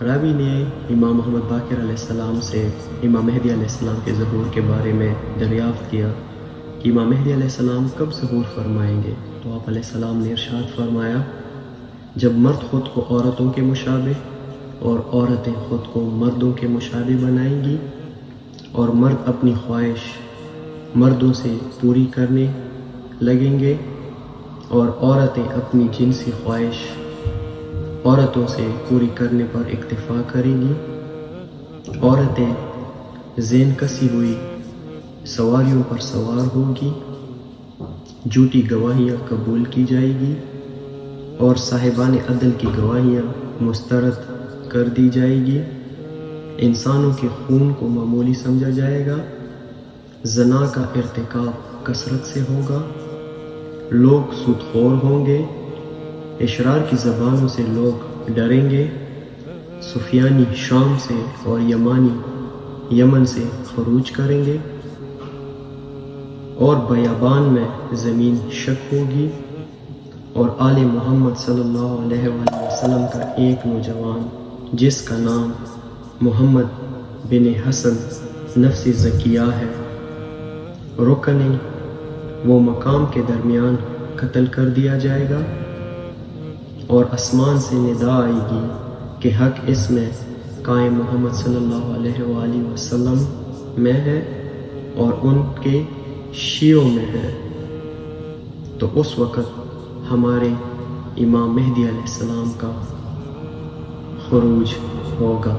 راوی نے امام محمد باقر علیہ السلام سے امام مہدی علیہ السلام کے ظہور کے بارے میں دریافت کیا کہ امام مہدی علیہ السلام کب ظہور فرمائیں گے، تو آپ علیہ السلام نے ارشاد فرمایا، جب مرد خود کو عورتوں کے مشابہ اور عورتیں خود کو مردوں کے مشابہ بنائیں گی، اور مرد اپنی خواہش مردوں سے پوری کرنے لگیں گے، اور عورتیں اپنی جنسی خواہش عورتوں سے پوری کرنے پر اکتفا کریں گی۔ عورتیں زین کسی ہوئی سواریوں پر سوار ہوگی، جھوٹی گواہیاں قبول کی جائے گی، اور صاحبان عدل کی گواہیاں مسترد کر دی جائے گی۔ انسانوں کے خون کو معمولی سمجھا جائے گا، زنا کا ارتکاب کثرت سے ہوگا، لوگ سود خور ہوں گے، اشرار کی زبانوں سے لوگ ڈریں گے، سفیانی شام سے اور یمانی یمن سے خروج کریں گے، اور بیابان میں زمین شک ہوگی، اور آل محمد صلی اللہ علیہ وآلہ وسلم کا ایک نوجوان جس کا نام محمد بن حسن نفس زکیہ ہے، رکن وہ مقام کے درمیان قتل کر دیا جائے گا، اور آسمان سے ندا آئے گی کہ حق اس میں قائم محمد صلی اللہ علیہ وآلہ وسلم میں ہے اور ان کے شیعوں میں ہے، تو اس وقت ہمارے امام مہدی علیہ السلام کا خروج ہوگا۔